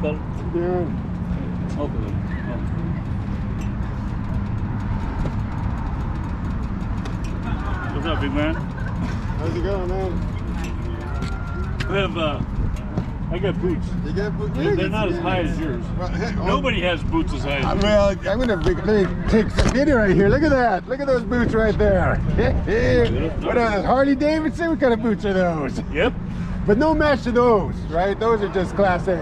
call it? Darren. Okay. What's up, big man? How's it going, man? We have, I got boots. You got boots? They're not as high as yours. Well, hey, Nobody has boots as high as yours. Well, I'm gonna let me take some video right here. Look at that. Look at those boots right there. What are those? Harley Davidson? What kind of boots are those? Yep. But no match to those, right? Those are just Class A.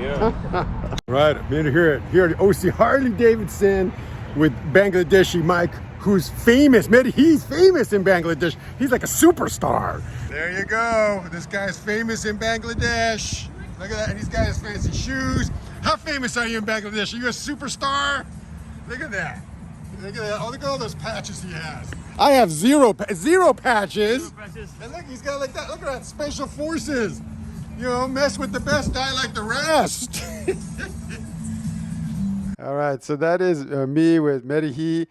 Yeah. Right, I'm here at OC Harley Davidson with Bangladeshi Mike, who's famous. He's famous in Bangladesh. He's like a superstar. There you go. This guy's famous in Bangladesh. Look at that. And he's got his fancy shoes. How famous are you in Bangladesh? Are you a superstar? Look at that. Look at that. Oh, look at all those patches he has. I have zero patches. And look, he's got like that. Look at that. Special forces. You know, mess with the best, die like the rest. All right, so that is me with Medihi.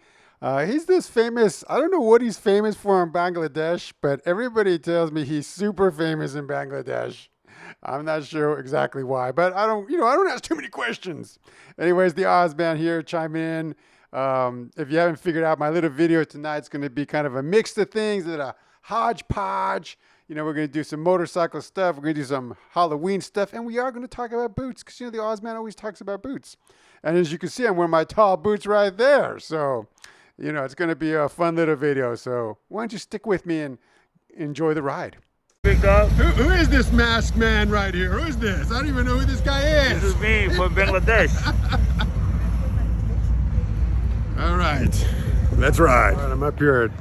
He's this famous, I don't know what he's famous for in Bangladesh, but everybody tells me he's super famous in Bangladesh. I'm not sure exactly why, but I don't ask too many questions. Anyways, the Ozman here chiming in. If you haven't figured out, my little video tonight's going to be kind of a mix of things, a hodgepodge. You know, we're going to do some motorcycle stuff. We're going to do some Halloween stuff. And we are going to talk about boots because, the Ozman always talks about boots. And as you can see, I'm wearing my tall boots right there. So, it's going to be a fun little video. So why don't you stick with me and enjoy the ride. Big dog. Who is this masked man right here? Who is this? I don't even know who this guy is. This is me from Bangladesh. All right, let's ride. All right, I'm up here at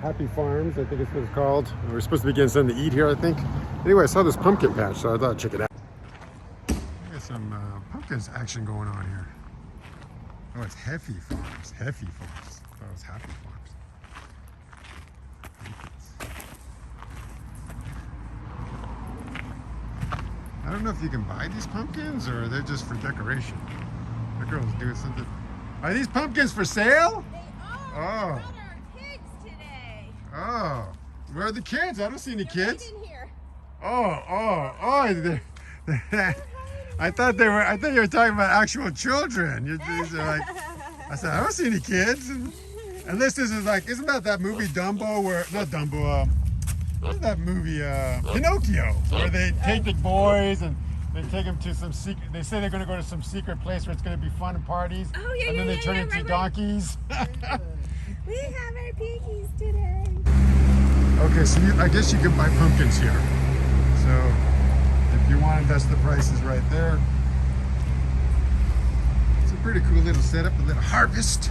Happy Farms, I think it's what it's called. We're supposed to be getting something to eat here, I think. Anyway, I saw this pumpkin patch, so I thought I'd check it out. Got some pumpkins action going on here. Oh, it's Heffy Farms. Heffy Farms. I thought it was Happy Farms. I don't know if you can buy these pumpkins or they're just for decoration. The girl's doing something. Are these pumpkins for sale? They are. Oh. We brought our kids today. Oh, where are the kids? I don't see any kids. Right in here. Oh. I thought you were talking about actual children. These are like, I said, I don't see any kids. Unless this is like, isn't that movie Dumbo not Dumbo, what's that movie, Pinocchio, where they take the boys and they take them to some secret, they say they're going to go to some secret place where it's going to be fun and parties. Oh, yeah, and then they turn into right. donkeys. We have our piggies today. Okay, so I guess you can buy pumpkins here. So if you wanted, that's the prices right there. It's a pretty cool little setup, a little harvest.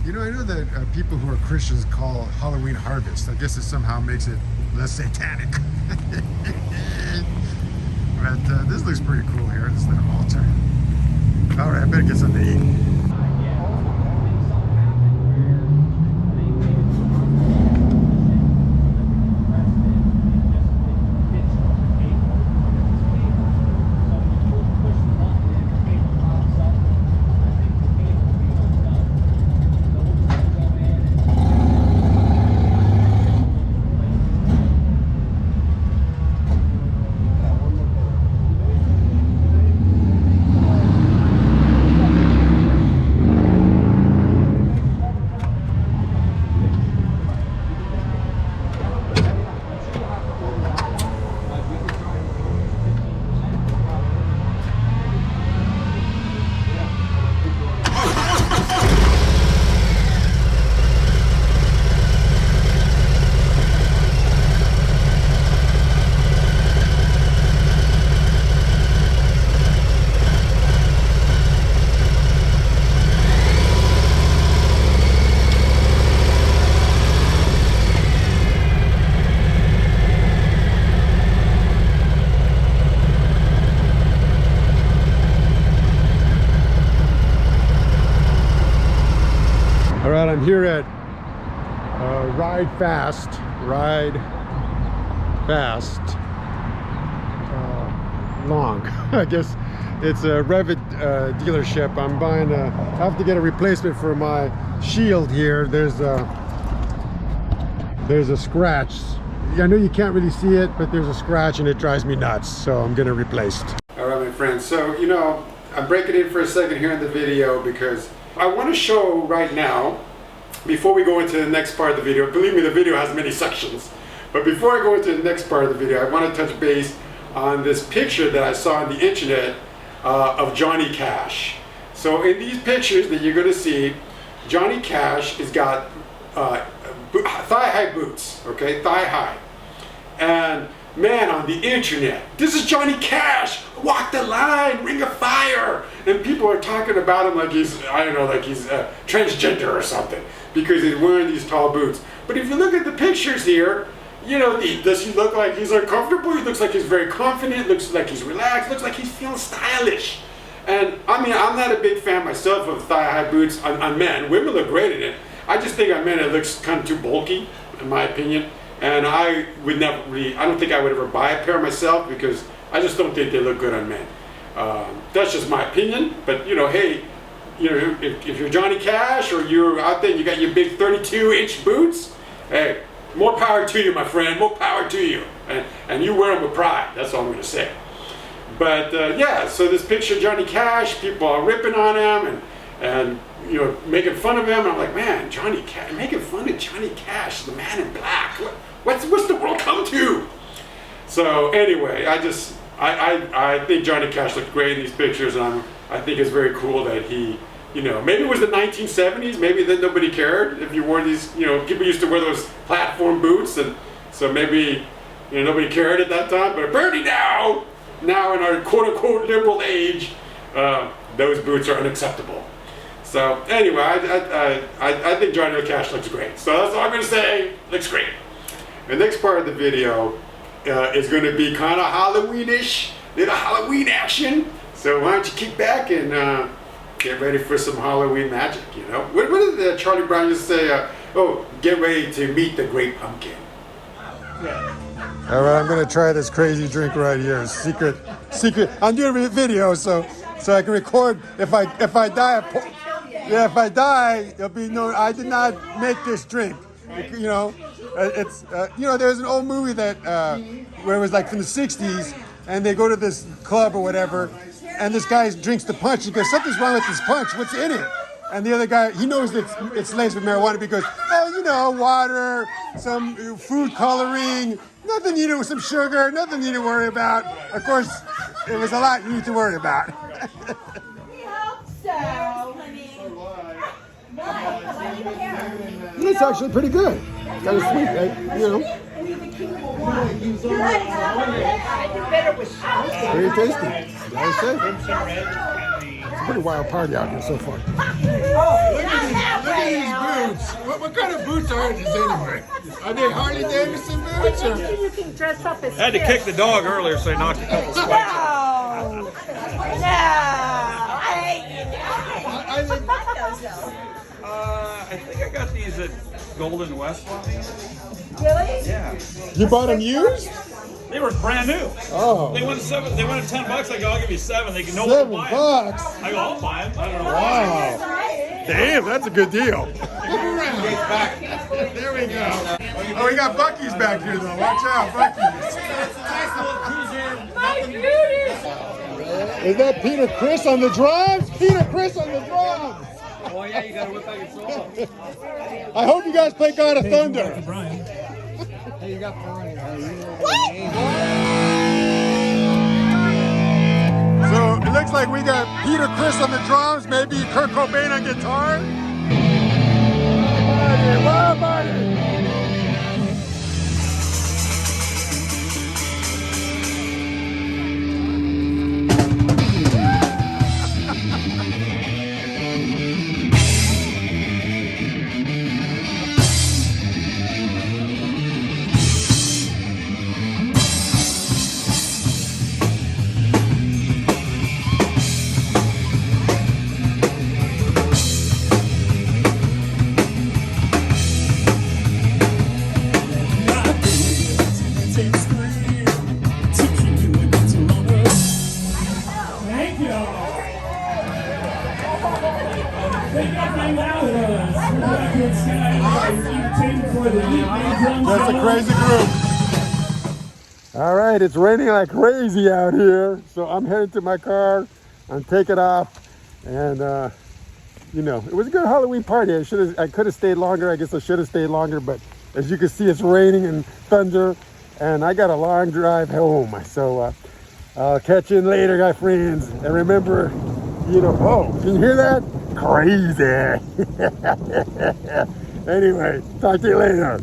I know that people who are Christians call Halloween harvest. I guess it somehow makes it less satanic. But this looks pretty cool here, this little altar. All right, I better get something to eat. All right, I'm here at Ride Fast, Long. I guess it's a Revit dealership. I'm buying I have to get a replacement for my shield here. There's a scratch. I know you can't really see it, but there's a scratch and it drives me nuts, so I'm getting it replaced. All right, my friends, fine. So, you know, I'm breaking in for a second here in the video because I want to show right now, before we go into the next part of the video, believe me, the video has many sections, but before I go into the next part of the video, I want to touch base on this picture that I saw on the internet of Johnny Cash. So in these pictures that you're going to see, Johnny Cash has got thigh-high boots, okay, thigh-high. And man, on the internet, this is Johnny Cash, walk the line, ring of fire. And people are talking about him like he's, I don't know, like he's transgender or something, because he's wearing these tall boots. But if you look at the pictures here, you know, does he look like he's uncomfortable? He looks like he's very confident, looks like he's relaxed, looks like he's feeling stylish. And I mean, I'm not a big fan myself of thigh-high boots on men. Women look great in it. I just think on men it looks kind of too bulky, in my opinion. And I would never really, I don't think I would ever buy a pair myself because I just don't think they look good on men. That's just my opinion. But you know, hey, you know, if you're Johnny Cash or you're out there and you got your big 32-inch boots, hey, more power to you, my friend, more power to you. And you wear them with pride, that's all I'm gonna say. But yeah, so this picture of Johnny Cash, people are ripping on him and you know, making fun of him. And I'm like, man, Johnny Cash, making fun of Johnny Cash, the man in black. What's the world come to? So anyway, I think Johnny Cash looked great in these pictures, and I think it's very cool that he, you know, maybe it was the 1970s, maybe then nobody cared if you wore these, you know, people used to wear those platform boots, and so maybe, you know, nobody cared at that time, but apparently now in our quote-unquote liberal age, those boots are unacceptable. So anyway, I think Johnny Cash looks great. So that's all I'm going to say. Looks great. The next part of the video is going to be kind of Halloweenish, little Halloween action. So why don't you kick back and get ready for some Halloween magic, you know? What did Charlie Brown used to say? Oh, get ready to meet the great pumpkin. All right, I'm going to try this crazy drink right here. Secret. I'm doing a video so I can record if I die. If I die, there'll be no. I did not make this drink. You know, it's you know, there's an old movie that where it was like from the '60s, and they go to this club or whatever, and this guy drinks the punch. He goes, "Something's wrong with this punch. What's in it?" And the other guy, he knows that it's laced with marijuana because, oh, you know, water, some food coloring, nothing you need, some sugar, nothing you need to worry about. Of course, it was a lot you need to worry about. We hope so. It's actually pretty good. Kind of sweet, right? You know. Very tasty. I say. It's a pretty wild party out here so far. Look at these boots. What kind of boots are these anyway? Are they Harley Davidson boots? Or? You can dress up as I had to kick the dog earlier, so he knocked a couple spikes. No. I hate you. I think I got these at Golden West. Really? Yeah. You bought them used? They were brand new. Oh. They went $7. They went at $10. I go, I'll give you $7. They go, no, $7. I go, I'll buy them. I don't know. Wow. Damn, that's a good deal. There we go. Oh, we got Buc-ee's back here though. Watch out, Buc-ee's. My goodness. Is that Peter Criss on the drums? Peter Criss on the drums. Oh yeah, you gotta whip out your solo. I hope you guys play God of Thunder. Hey, you got Brian. So it looks like we got Peter Criss on the drums, maybe Kurt Cobain on guitar. What about it? That's a crazy group. All right, it's raining like crazy out here, so I'm headed to my car. I'm taking off, and you know, it was a good Halloween party. I could have stayed longer. I guess I should have stayed longer, but as you can see, it's raining and thunder, and I got a long drive home. So I'll catch you later, guys, friends. And remember, you know, oh, can you hear that? Crazy. Anyway, talk to you later.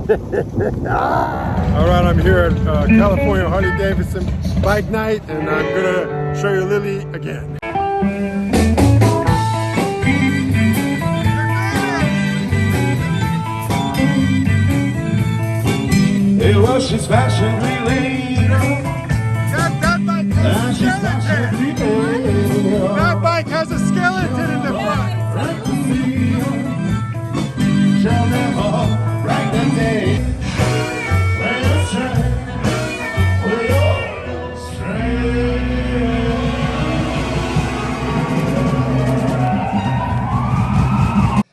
All right, I'm here at California Harley-Davidson bike night, and I'm gonna show you Lily again. It was she's fashionably late. That bike has a skeleton. That bike has a skeleton in the front. Shall never bright the day. When the strength with your strength.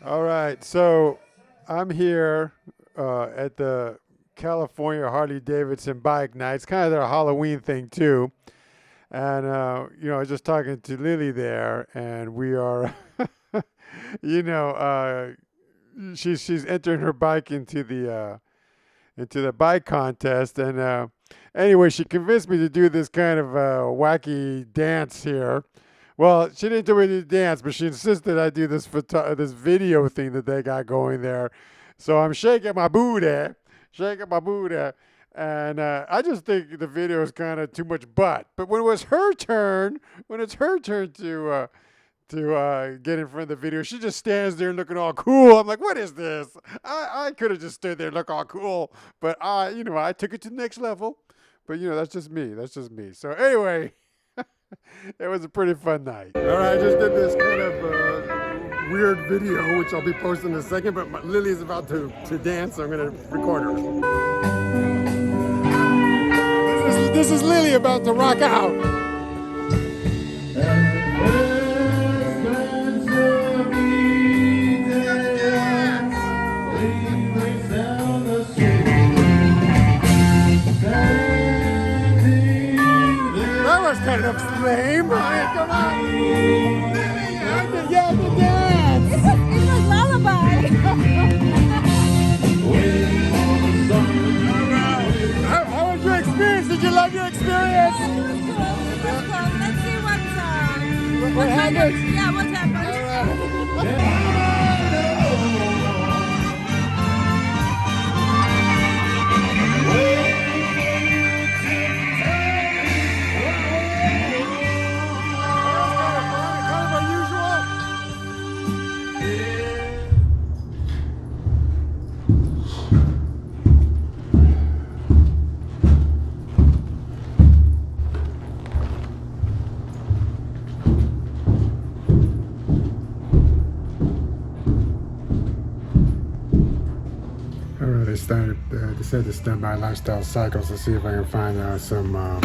All right, so I'm here at the California Harley-Davidson bike night. It's kind of their Halloween thing too. And, you know, I was just talking to Lily there, and we are, you know, she's entering her bike into the bike contest. And anyway, she convinced me to do this kind of wacky dance here. Well, she didn't do any dance, but she insisted I do this this video thing that they got going there. So I'm shaking my booty, and I just think the video is kind of too much butt. But when it's her turn to get in front of the video, she just stands there looking all cool. I'm like, what is this? I could have just stood there and looked all cool, but you know, I took it to the next level. But you know, that's just me. So anyway, it was a pretty fun night. All right, I just did this kind of weird video, which I'll be posting in a second, but Lily's about to dance, so I'm going to record her. This is Lily about to rock out. That was kind of lame. Come on. You have to dance. It's a lullaby. How was your experience? Did you love your experience? It was cool. Let's see What happened? Yeah, what happened? Decided to stop by Lifestyle Cycles to see if I can find some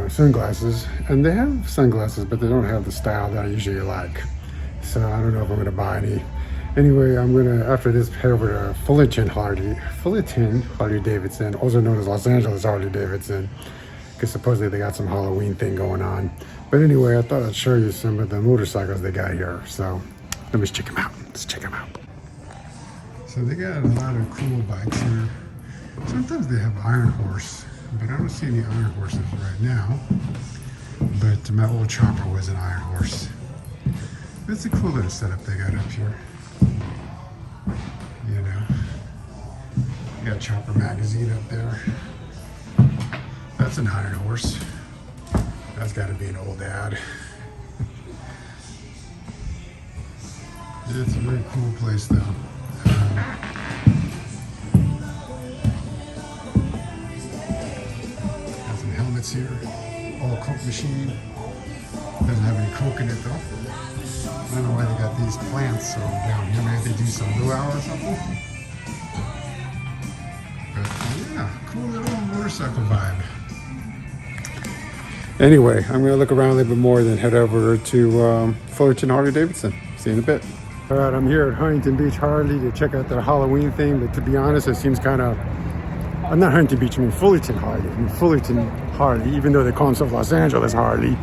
sunglasses. And they have sunglasses, but they don't have the style that I usually like. So I don't know if I'm gonna buy any. Anyway, I'm gonna, after this, head over to Fullerton Harley-Davidson, also known as Los Angeles Harley-Davidson, because supposedly they got some Halloween thing going on. But anyway, I thought I'd show you some of the motorcycles they got here. So let me check them out. Let's check them out. So they got a lot of cool bikes here. Sometimes they have Iron Horse, but I don't see any Iron Horses right now. But my old chopper was an Iron Horse. It's a cool little setup they got up here. You know, you got Chopper Magazine up there. That's an Iron Horse. That's got to be an old ad. It's a very cool place though. Got some helmets here. All Coke machine. Doesn't have any Coke in it though. I don't know why they got these plants down here. Maybe they do some luau or something. But yeah, cool little motorcycle vibe. Anyway, I'm gonna look around a little bit more, then head over to Fullerton Harley-Davidson. See you in a bit. All right, I'm here at Huntington Beach Harley to check out their Halloween thing, but to be honest, it seems kind of I'm not Huntington Beach, I mean Fullerton, Harley. I mean Fullerton, Harley, even though they call themselves Los Angeles Harley.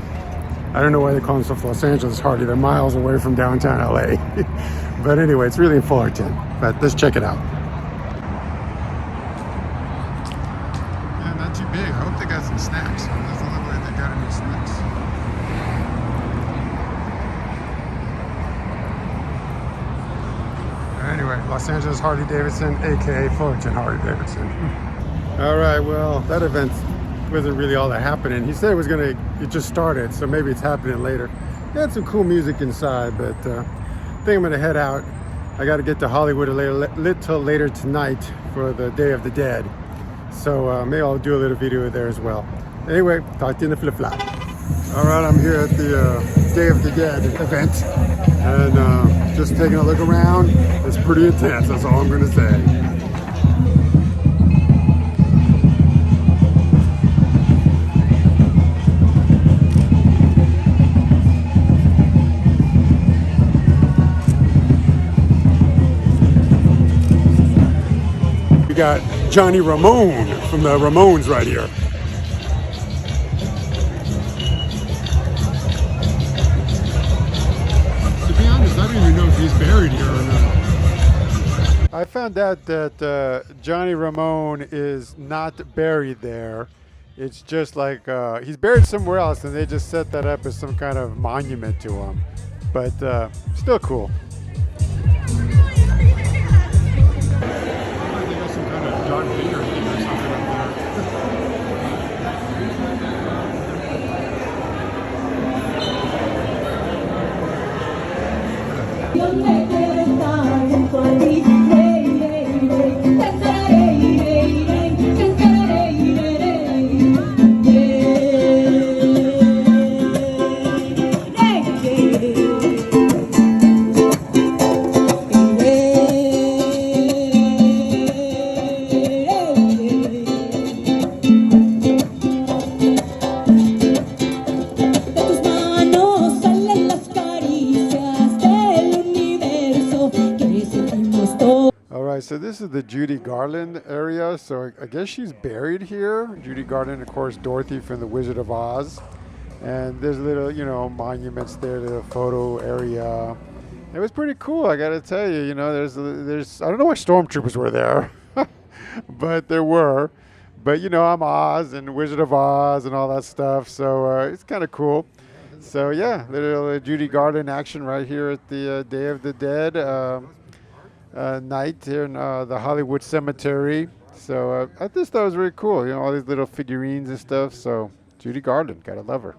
I don't know why they call themselves Los Angeles Harley. They're miles away from downtown LA. But anyway, it's really in Fullerton. But let's check it out. Yeah, not too big. I hope they got some snacks. It doesn't look like they got any snacks. Anyway, Los Angeles Harley Davidson, aka Fullerton Harley Davidson. All right, well, that event wasn't really all that happening. He said it just started, so maybe it's happening later. They had some cool music inside, but I think I'm gonna head out. I gotta get to Hollywood a little later tonight for the Day of the Dead. So maybe I'll do a little video there as well. Anyway, talk to you in the flip-flop. All right, I'm here at the Day of the Dead event, and just taking a look around. It's pretty intense, that's all I'm gonna say. We got Johnny Ramone from the Ramones right here. To be honest, I don't even know if he's buried here or not. I found out that Johnny Ramone is not buried there. It's just like he's buried somewhere else, and they just set that up as some kind of monument to him. But still cool. Darth Vader thing or something up So this is the Judy Garland area. So I guess she's buried here. Judy Garland, of course, Dorothy from The Wizard of Oz. And there's little, monuments there, little photo area. It was pretty cool, I gotta tell you. There's I don't know why stormtroopers were there, but there were. But I'm Oz and Wizard of Oz and all that stuff. So it's kind of cool. So yeah, little Judy Garland action right here at the Day of the Dead. Night here in the Hollywood Cemetery. So I just thought it was really cool, all these little figurines and stuff. So Judy Garland, gotta love her.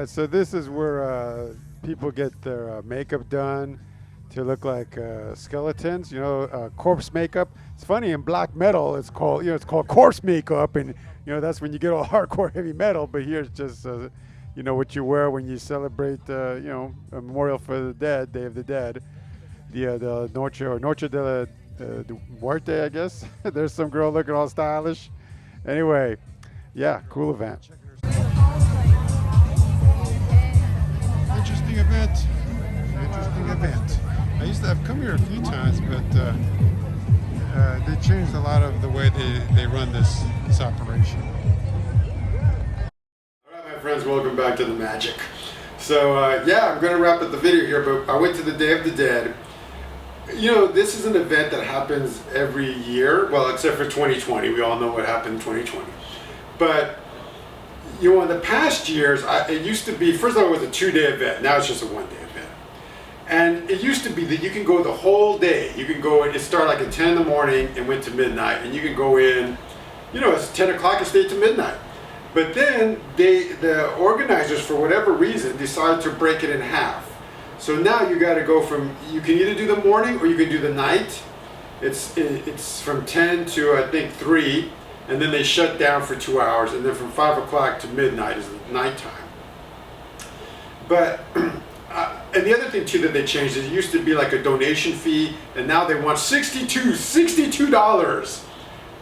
So this is where people get their makeup done to look like skeletons. Corpse makeup. It's funny, in black metal, it's called corpse makeup, and that's when you get all hardcore heavy metal. But here it's just what you wear when you celebrate a memorial for the dead, Day of the Dead, the Noche de Muerte, I guess. There's some girl looking all stylish. Anyway, yeah, cool event. Interesting event. I used to have come here a few times, but they changed a lot of the way they run this operation. All right, my friends, welcome back to the magic. So yeah, I'm going to wrap up the video here, but I went to the Day of the Dead. You know, this is an event that happens every year, well, except for 2020. We all know what happened in 2020. But, you know, in the past years, it used to be, first of all, it was a 2-day event. Now it's just a 1-day event. And it used to be that you can go the whole day. You can go, it started like at 10 in the morning and went to midnight. And you can go in, you know, it's 10 o'clock and stay to midnight. But then the organizers, for whatever reason, decided to break it in half. So now you got to go from, you can either do the morning or you can do the night. It's from 10 to I think 3, and then they shut down for 2 hours, and then from 5 o'clock to midnight is the nighttime. But and the other thing too that they changed is it used to be like a donation fee, and now they want $62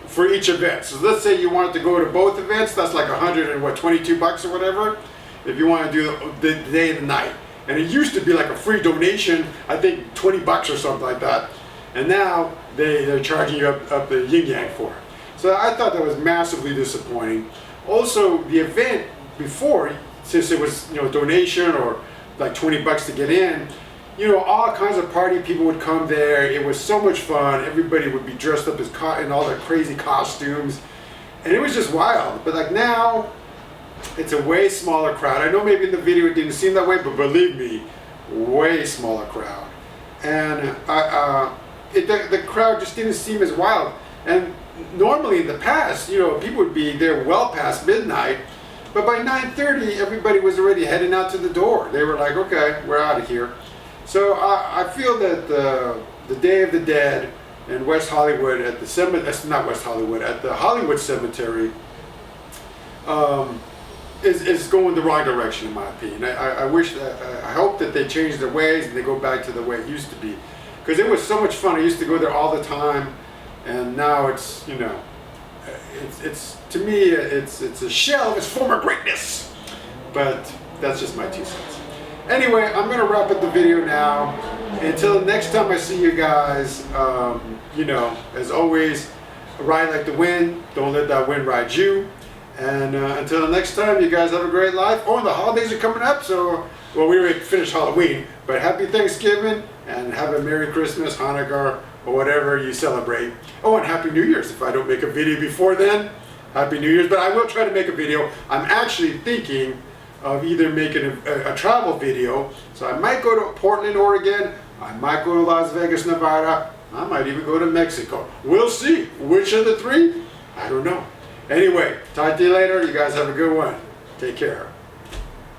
for each event. So let's say you wanted to go to both events, that's like $122 or whatever. If you want to do the day and the night. And it used to be like a free donation, I think $20 or something like that. And now they're charging you up the yin yang for it. So I thought that was massively disappointing. Also, the event before, since it was, you know, donation or like $20 to get in, you know, all kinds of party people would come there. It was so much fun. Everybody would be dressed up as in all their crazy costumes, and it was just wild. But like now, it's a way smaller crowd. I know maybe in the video it didn't seem that way, but believe me, way smaller crowd. And the crowd just didn't seem as wild. And normally in the past, you know, people would be there well past midnight, but by 9:30, everybody was already heading out to the door. They were like, okay, we're out of here. So I feel that the Day of the Dead in West Hollywood at the at the Hollywood Cemetery is going the wrong direction in my opinion. I hope that they change their ways and they go back to the way it used to be, because it was so much fun. I used to go there all the time, and now it's, you know, it's to me it's a shell of its former greatness. But that's just my 2 cents. Anyway, I'm going to wrap up the video now. Until next time I see you guys, you know, as always, ride like the wind. Don't let that wind ride you. And until the next time, you guys have a great life. Oh, and the holidays are coming up, so, well, we already finished Halloween, but happy Thanksgiving, and have a Merry Christmas, Hanukkah, or whatever you celebrate. Oh, and Happy New Year's. If I don't make a video before then, Happy New Year's. But I will try to make a video. I'm actually thinking of either making a travel video. So I might go to Portland, Oregon. I might go to Las Vegas, Nevada. I might even go to Mexico. We'll see. Which of the 3? I don't know. Anyway, talk to you later. You guys have a good one. Take care.